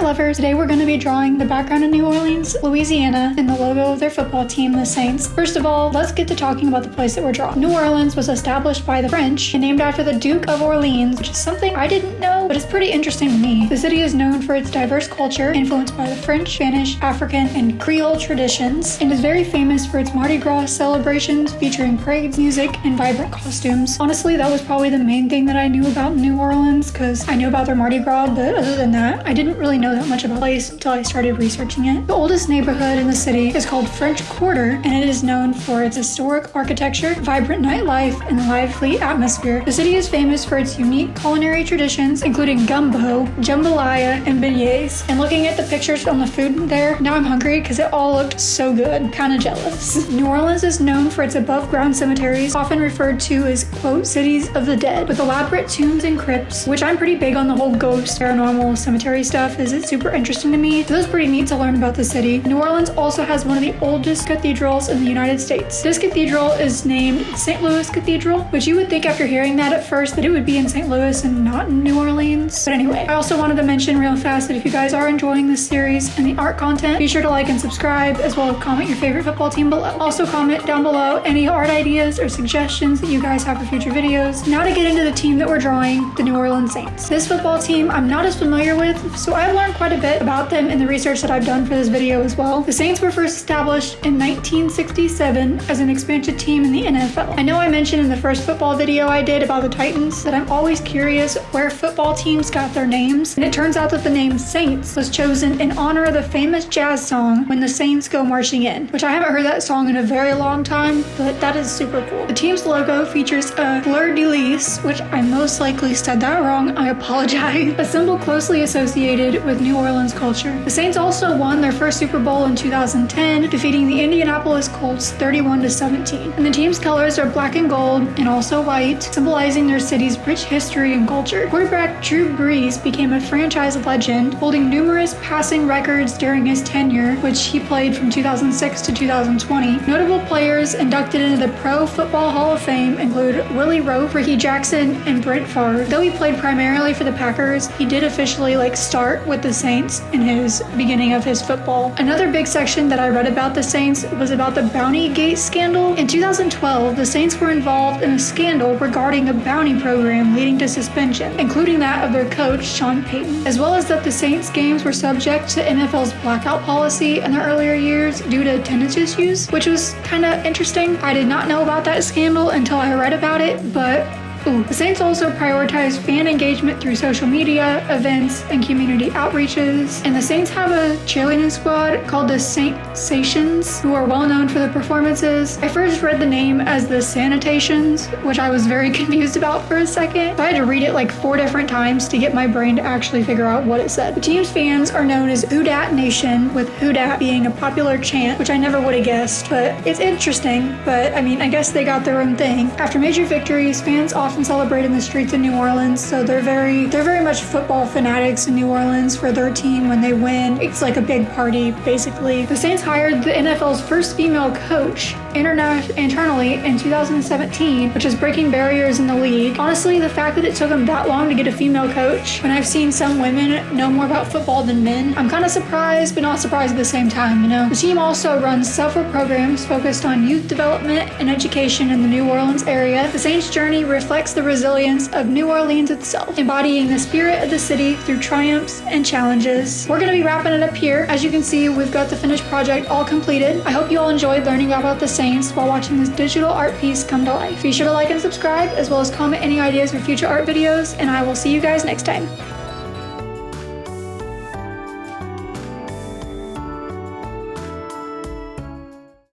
lovers, today we're going to be drawing the background of New Orleans, Louisiana, and the logo of their football team, the Saints. First of all, let's get to talking about the place that we're drawing. New Orleans was established by the French and named after the Duke of Orleans, which is something I didn't know, but it's pretty interesting to me. The city is known for its diverse culture, influenced by the French, Spanish, African, and Creole traditions, and is very famous for its Mardi Gras celebrations featuring parades, music, and vibrant costumes. Honestly, that was probably the main thing that I knew about New Orleans, because I knew about their Mardi Gras, but other than that, I didn't really know that much about the place until I started researching it. The oldest neighborhood in the city is called French Quarter, and it is known for its historic architecture, vibrant nightlife, and lively atmosphere. The city is famous for its unique culinary traditions, including gumbo, jambalaya, and beignets. And looking at the pictures on the food there, now I'm hungry because it all looked so good. Kinda jealous. New Orleans is known for its above-ground cemeteries, often referred to as, quote, cities of the dead, with elaborate tombs and crypts, which I'm pretty big on the whole ghost, paranormal, cemetery stuff, as it's super interesting to me. So it was pretty neat to learn about the city. New Orleans also has one of the oldest cathedrals in the United States. This cathedral is named St. Louis Cathedral, which you would think after hearing that at first that it would be in St. Louis and not in New Orleans. But anyway, I also wanted to mention real fast that if you guys are enjoying this series and the art content, be sure to like and subscribe, as well as comment your favorite football team below. Also comment down below any art ideas or suggestions that you guys have for future videos. Now to get into the team that we're drawing, the New Orleans Saints. This football team I'm not as familiar with, so I've learned quite a bit about them in the research that I've done for this video as well. The Saints were first established in 1967 as an expansion team in the NFL. I know I mentioned in the first football video I did about the Titans that I'm always curious where football teams got their names, and it turns out that the name Saints was chosen in honor of the famous jazz song When the Saints Go Marching In, which I haven't heard that song in a very long time, but that is super cool. The team's logo features a fleur-de-lis, which I most likely said that wrong, I apologize, a symbol closely associated with New Orleans culture. The Saints also won their first Super Bowl in 2010, defeating the Indianapolis Colts 31-17. And the team's colors are black and gold and also white, symbolizing their city's rich history and culture. Quarterback Drew Brees became a franchise legend, holding numerous passing records during his tenure, which he played from 2006 to 2020. Notable players inducted into the Pro Football Hall of Fame include Willie Rote, Ricky Jackson, and Brett Favre. Though he played primarily for the Packers, he did officially start with the Saints in his beginning of his football. Another big section that I read about the Saints was about the Bounty Gate scandal. In 2012, the Saints were involved in a scandal regarding a bounty program leading to suspension, including that of their coach, Sean Payton, as well as that the Saints games were subject to NFL's blackout policy in the earlier years due to attendance issues, which was kind of interesting. I did not know about that scandal until I read about it, but the Saints also prioritize fan engagement through social media, events, and community outreaches. And the Saints have a cheerleading squad called the Saints, who are well known for their performances. I first read the name as the Sanitations, which I was very confused about for a second. So I had to read it 4 different times to get my brain to actually figure out what it said. The team's fans are known as Who Dat Nation, with Who Dat being a popular chant, which I never would have guessed, but it's interesting. But I mean, I guess they got their own thing. After major victories, fans often celebrate in the streets of New Orleans, so they're very much football fanatics in New Orleans for their team. When they win, it's like a big party, basically. The Saints hired the NFL's first female coach internally in 2017, which is breaking barriers in the league. Honestly, the fact that it took them that long to get a female coach, when I've seen some women know more about football than men, I'm kind of surprised, but not surprised at the same time, you know? The team also runs several programs focused on youth development and education in the New Orleans area. The Saints' journey reflects the resilience of New Orleans itself, embodying the spirit of the city through triumphs and challenges. We're going to be wrapping it up here. As you can see, we've got the finished project all completed. I hope you all enjoyed learning about the Saints while watching this digital art piece come to life. Be sure to like and subscribe, as well as comment any ideas for future art videos, and I will see you guys next time.